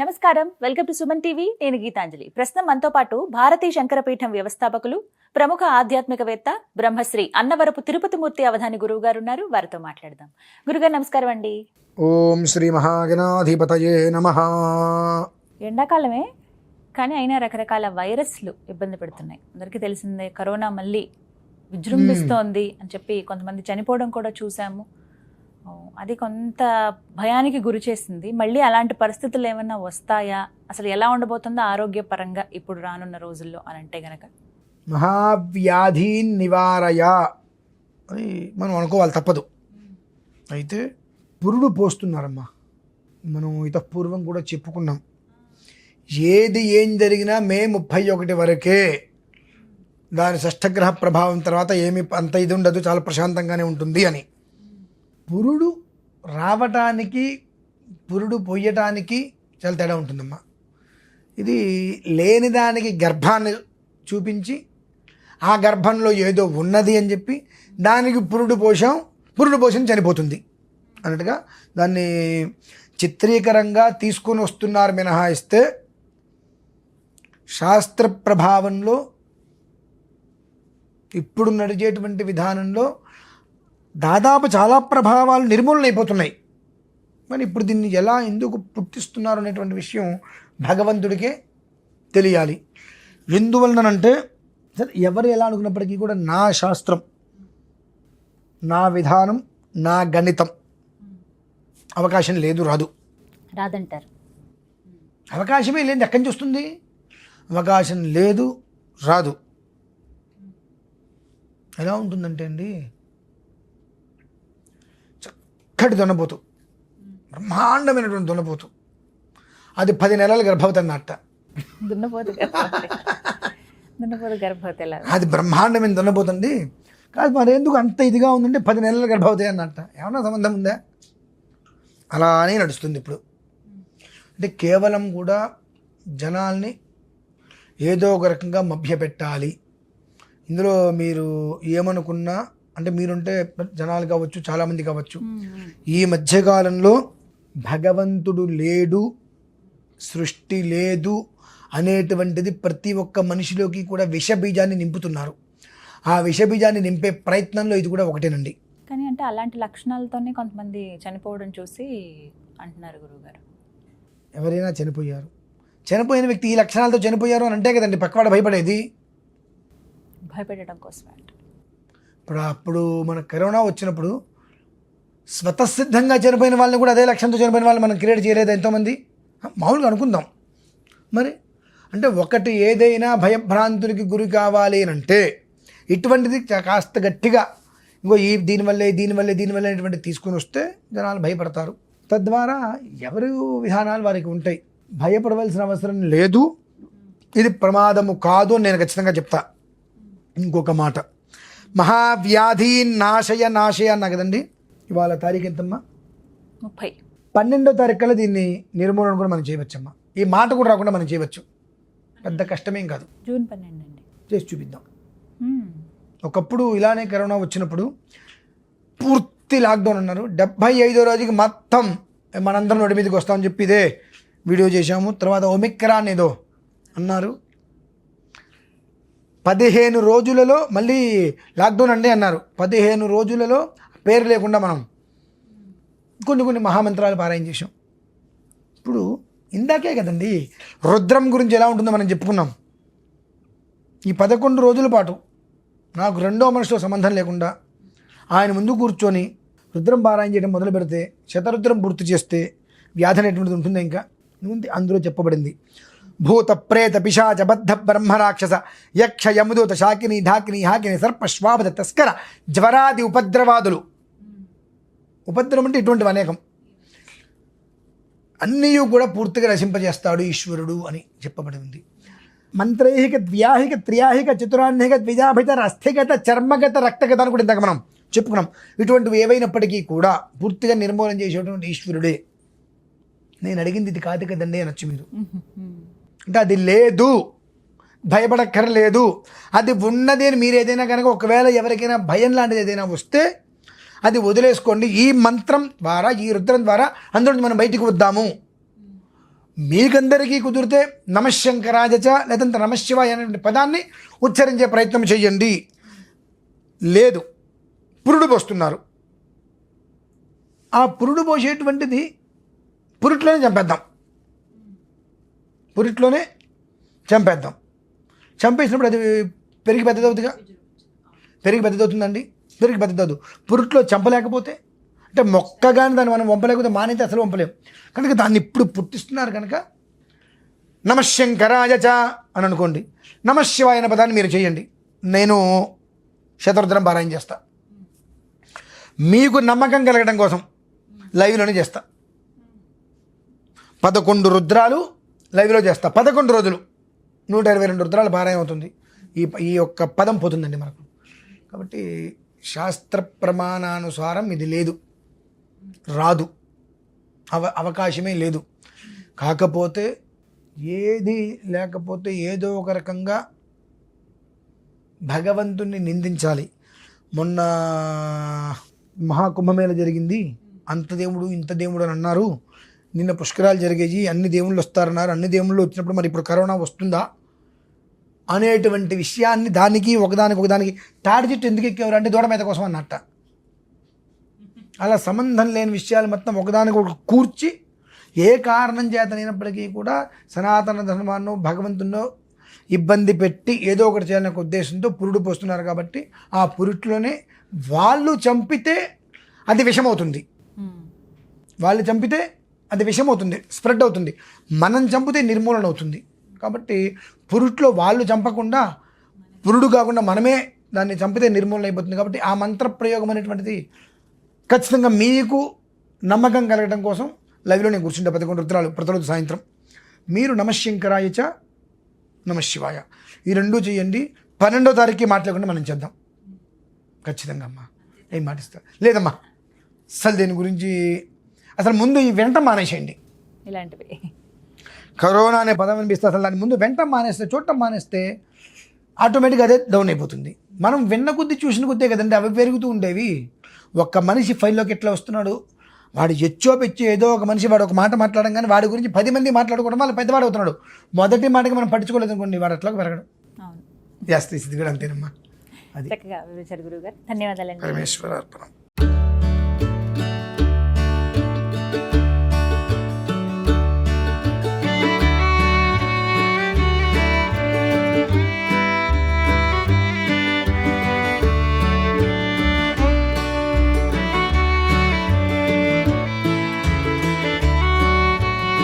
నమస్కారం, welcome to Suman TV. నేను గీతాంజలి. ప్రస్తుతం మనతో పాటు భారతీయ శంకరపీఠం వ్యవస్థాపకులు, ప్రముఖ ఆధ్యాత్మికవేత్త, బ్రహ్మశ్రీ అన్నవరపు తిరుపతిమూర్తి అవధాని గురువు గారు ఉన్నారు. వారితో మాట్లాడదాం. గురుగారు నమస్కారం అండి. ఓం శ్రీ మహాగణాధిపతయే నమః. ఎండాకాలమే కానీ అయినా రకరకాల వైరస్లు ఇబ్బంది పెడుతున్నాయి. అందరికీ తెలిసిందే, కరోనా మళ్ళీ విజృంభిస్తోంది అని చెప్పి కొంతమంది చనిపోవడం కూడా చూసాము. అది కొంత భయానికి గురి చేసింది. మళ్ళీ అలాంటి పరిస్థితులు ఏమైనా వస్తాయా, అసలు ఎలా ఉండబోతుందో ఆరోగ్యపరంగా ఇప్పుడు రానున్న రోజుల్లో అని అంటే గనక? మహావ్యాధి నివారయ అని మనం అనుకోవాలి, తప్పదు. అయితే పురుడు పోస్తున్నారమ్మా. మనం ఇతపూర్వం కూడా చెప్పుకున్నాం, ఏం జరిగినా మే 31 వరకే. దాని షష్ఠగ్రహ ప్రభావం తర్వాత ఏమి అంత ఇది ఉండదు, చాలా ప్రశాంతంగానే ఉంటుంది అని. పురుడు రావటానికి పురుడు పొయ్యటానికి చాలా తేడా ఉంటుందమ్మా. ఇది లేని దానికి గర్భాన్ని చూపించి ఆ గర్భంలో ఏదో ఉన్నది అని చెప్పి దానికి పురుడు పోసం చనిపోతుంది అన్నట్టుగా దాన్ని చిత్రీకరంగా తీసుకొని వస్తున్నారు మినహాయిస్తే శాస్త్ర ప్రభావంలో ఇప్పుడు నడిచేటువంటి విధానంలో దాదాపు చాలా ప్రభావాలు నిర్మూలన అయిపోతున్నాయి. మరి ఇప్పుడు దీన్ని ఎలా ఎందుకు పుట్టిస్తున్నారు అనేటువంటి విషయం భగవంతుడికే తెలియాలి. ఎందువలనంటే సరే, ఎవరు ఎలా అనుకున్నప్పటికీ కూడా నా శాస్త్రం, నా విధానం, నా గణితం అవకాశం లేదు, రాదంటారు. అవకాశమే లేదు, ఎక్కడి నుంచి వస్తుంది? అవకాశం లేదు, రాదు. ఎలా ఉంటుందంటే అండి, చక్కటి దొన్నపోతు, బ్రహ్మాండమైనటువంటి దొన్నపోతు, అది 10 నెలల గర్భవతి అన్నట్ట. అది బ్రహ్మాండమైన దొన్నపోతుంది కాదు, మరి ఎందుకు అంత ఇదిగా ఉందంటే 10 నెలల గర్భవతి అన్నట్ట. ఏమన్నా సంబంధం ఉందా? అలానే నడుస్తుంది ఇప్పుడు. అంటే కేవలం కూడా జనాల్ని ఏదో ఒక రకంగా మభ్యపెట్టాలి. ఇందులో మీరు ఏమనుకున్నా, అంటే మీరుంటే జనాలు కావచ్చు, చాలామంది కావచ్చు, ఈ మధ్యకాలంలో భగవంతుడు లేడు, సృష్టి లేదు అనేటువంటిది ప్రతి ఒక్క మనిషిలోకి కూడా విషబీజాన్ని నింపుతున్నారు. ఆ విషబీజాన్ని నింపే ప్రయత్నంలో ఇది కూడా ఒకటేనండి. కానీ అంటే అలాంటి లక్షణాలతోనే కొంతమంది చనిపోవడం చూసి అంటున్నారు గురువుగారు. ఎవరైనా చనిపోయిన వ్యక్తి ఈ లక్షణాలతో చనిపోయారు అని అంటే కదండి పక్కవాడు భయపడేది. భయపెట్టడం కోసమే అంట. అప్పుడు మన కరోనా వచ్చినప్పుడు స్వతసిద్ధంగా చనిపోయిన వాళ్ళని కూడా అదే లక్ష్యంతో చనిపోయిన వాళ్ళని మనం క్రియేట్ చేయలేదు ఎంతోమంది. మామూలుగా అనుకుందాం. మరి అంటే ఒకటి ఏదైనా భయభ్రాంతునికి గురి కావాలి అని అంటే ఇటువంటిది కాస్త గట్టిగా ఇంకో దీనివల్లే అనేటువంటి తీసుకుని వస్తే జనాలు భయపడతారు. తద్వారా ఎవరి విధానాలు వారికి ఉంటాయి. భయపడవలసిన అవసరం లేదు, ఇది ప్రమాదము కాదు అని నేను ఖచ్చితంగా చెప్తా. ఇంకొక మాట, మహావ్యాధి నాశయ అన్నా కదండి. ఇవాళ తారీఖు ఎంతమ్మా? 30. 12వ తారీఖులో దీన్ని నిర్మూలన కూడా మనం చేయవచ్చమ్మా. ఈ మాట కూడా రాకుండా మనం చేయవచ్చు, పెద్ద కష్టమేం కాదు. జూన్ 12 అండి, చేసి చూపిద్దాం. ఒకప్పుడు ఇలానే కరోనా వచ్చినప్పుడు పూర్తి లాక్డౌన్ అన్నారు. 75వ రోజుకి మొత్తం మనందరం నోటి మీదకి వస్తామని చెప్పి ఇదే వీడియో చేశాము. తర్వాత ఒమిక్రాన్ ఏదో అన్నారు. 15 రోజులలో మళ్ళీ లాక్డౌన్ అండి అన్నారు. 15 రోజులలో పేరు లేకుండా మనం కొన్ని మహామంత్రాలు పారాయణ చేసాం. ఇప్పుడు ఇందాకే కదండి రుద్రం గురించి ఎలా ఉంటుందో మనం చెప్పుకున్నాం. ఈ 11 రోజుల పాటు నాకు రెండో మనిషితో సంబంధం లేకుండా ఆయన ముందు కూర్చొని రుద్రం పారాయణ చేయడం మొదలు పెడితే, శతరుద్రం పూర్తి చేస్తే వ్యాధి అనేటువంటిది ఉంటుందా? ఇంకా ఉంది. అందులో చెప్పబడింది, భూత ప్రేత పిశాచ బద్ధ బ్రహ్మ రాక్షస యక్ష యముదూత శాకిని ఢాకిని హాకిని సర్ప శ్వాపద తస్కర జ్వరాది ఉపద్రవాదులు. ఉపద్రవం అంటే ఇటువంటివి అనేకం, అన్నీ కూడా పూర్తిగా నశింపజేస్తాడు ఈశ్వరుడు అని చెప్పబడి ఉంది. మంత్రైహిక ద్వ్యాహిక త్రియాహిక చతురాన్హిక ద్విజాభిత అస్థిగత చర్మగత రక్తగత అని కూడా ఇందాక మనం చెప్పుకున్నాం. ఇటువంటివి ఏవైనప్పటికీ కూడా పూర్తిగా నిర్మూలన చేసేటువంటి ఈశ్వరుడే. నేను అడిగింది ఇది కాదు కదండి అనొచ్చు మీరు. అంటే అది లేదు, భయపడక్కర్లేదు. అది ఉన్నది అని మీరు ఏదైనా కనుక ఒకవేళ ఎవరికైనా భయం లాంటిది ఏదైనా వస్తే అది వదిలేసుకోండి. ఈ మంత్రం ద్వారా, ఈ రుద్రం ద్వారా అందులో మనం బయటికి వద్దాము. మీకందరికీ కుదిరితే నమశంకరాజచ లేదంటే నమశివాయ అనే పదాన్ని ఉచ్చరించే ప్రయత్నం చేయండి. లేదు, పురుడు పోస్తున్నారు, ఆ పురుడు పోసేటువంటిది పురిట్లోనే చంపేద్దాం, పురిట్లోనే చంపేద్దాం. చంపేసినప్పుడు అది పెరిగి పెద్దదవుతుందిగా, పెరిగి పెద్దదవుతుందండి, పెరిగి పెద్దదవుతుంది. పురిట్లో చంపలేకపోతే అంటే మొక్క కానీ దాన్ని మనం వంపలేకపోతే మానైతే అసలు వంపలేము. కనుక దాన్ని ఇప్పుడు పుట్టిస్తున్నారు కనుక నమశంకరాజచ అని అనుకోండి. నమశివాయ అనే పదాన్ని మీరు చేయండి. నేను శతరుద్రం పారాయణ చేస్తా. మీకు నమ్మకం కలగడం కోసం లైవ్లోనే చేస్తా. 11 రుద్రాలు లైవ్లో చేస్తా. 11 రోజులు 122 రుద్రాలు పారాయణ అవుతుంది. ఈ యొక్క పదం పోతుందండి మనకు. కాబట్టి శాస్త్ర ప్రమాణానుసారం ఇది లేదు, రాదు, అవకాశమే లేదు. కాకపోతే ఏది లేకపోతే ఏదో ఒక రకంగా భగవంతుణ్ణి నిందించాలి. మొన్న మహాకుంభమేళ జరిగింది, అంత దేవుడు ఇంత దేవుడు అని అన్నారు. నిన్న పుష్కరాలు జరిగేవి, అన్ని దేవుళ్ళు వస్తారన్నారు. అన్ని దేవుళ్ళు వచ్చినప్పుడు మరి ఇప్పుడు కరోనా వస్తుందా అనేటువంటి విషయాన్ని దానికి ఒకదానికి తాడి చెట్టు ఎందుకు ఎక్కేవారు అంటే దూడ మీద కోసం అన్నట్ట. అలా సంబంధం లేని విషయాలు మొత్తం ఒకదానికి ఒక కూర్చి ఏ కారణం చేతనైనప్పటికీ కూడా సనాతన ధర్మాన్ని భగవంతున్నో ఇబ్బంది పెట్టి ఏదో ఒకటి చేయాలనే ఉద్దేశంతో పురుడు పోస్తున్నారు. కాబట్టి ఆ పురుట్లోనే వాళ్ళు చంపితే అది విషమవుతుంది, వాళ్ళు చంపితే అది విషమవుతుంది, స్ప్రెడ్ అవుతుంది. మనం చంపితే నిర్మూలన అవుతుంది. కాబట్టి పురుట్లో వాళ్ళు చంపకుండా పురుడు కాకుండా మనమే దాన్ని చంపితే నిర్మూలన అయిపోతుంది. కాబట్టి ఆ మంత్ర ప్రయోగం అనేటువంటిది ఖచ్చితంగా మీకు నమ్మకం కలగడం కోసం లైవ్లో నేను కూర్చుంటే 11 రుద్రాలు ప్రతిరోజు సాయంత్రం. మీరు నమశంకరాయచ నమశివాయ ఈ రెండూ చేయండి. 12వ తారీఖుకి మాట్లాడకుండా మనం చేద్దాం ఖచ్చితంగా. అమ్మా ఏం మాటిస్తా లేదమ్మా, అసలు దీని గురించి అసలు ముందు ఈ వెంట మానేసేయండి. ఇలాంటివి కరోనా అనే పదం వినిపిస్తే అసలు దాని ముందు వెంట మానేస్తే, చూడటం మానేస్తే ఆటోమేటిక్గా అదే డౌన్ అయిపోతుంది. మనం విన్న కొద్దీ చూసిన కొద్దే కదండి అవి పెరుగుతూ ఉండేవి. ఒక్క మనిషి ఫైల్లోకి ఎట్లా వస్తున్నాడు, వాడు ఎచ్చో పెచ్చో ఏదో ఒక మనిషి వాడు ఒక మాట మాట్లాడడం కానీ వాడి గురించి 10 మంది మాట్లాడుకోవడం వల్ల పెద్దవాడు అవుతున్నాడు. మొదటి మాటకి మనం పట్టించుకోలేదు అనుకోండి, వాడు అట్లా పెరగడం. అవును, జాస్తి ఇది కూడా అంతేనమ్మా. అది చక్కగా వివరించారు గురువు గారు. ధన్యవాదాలండి. పరమేశ్వర అర్పణం.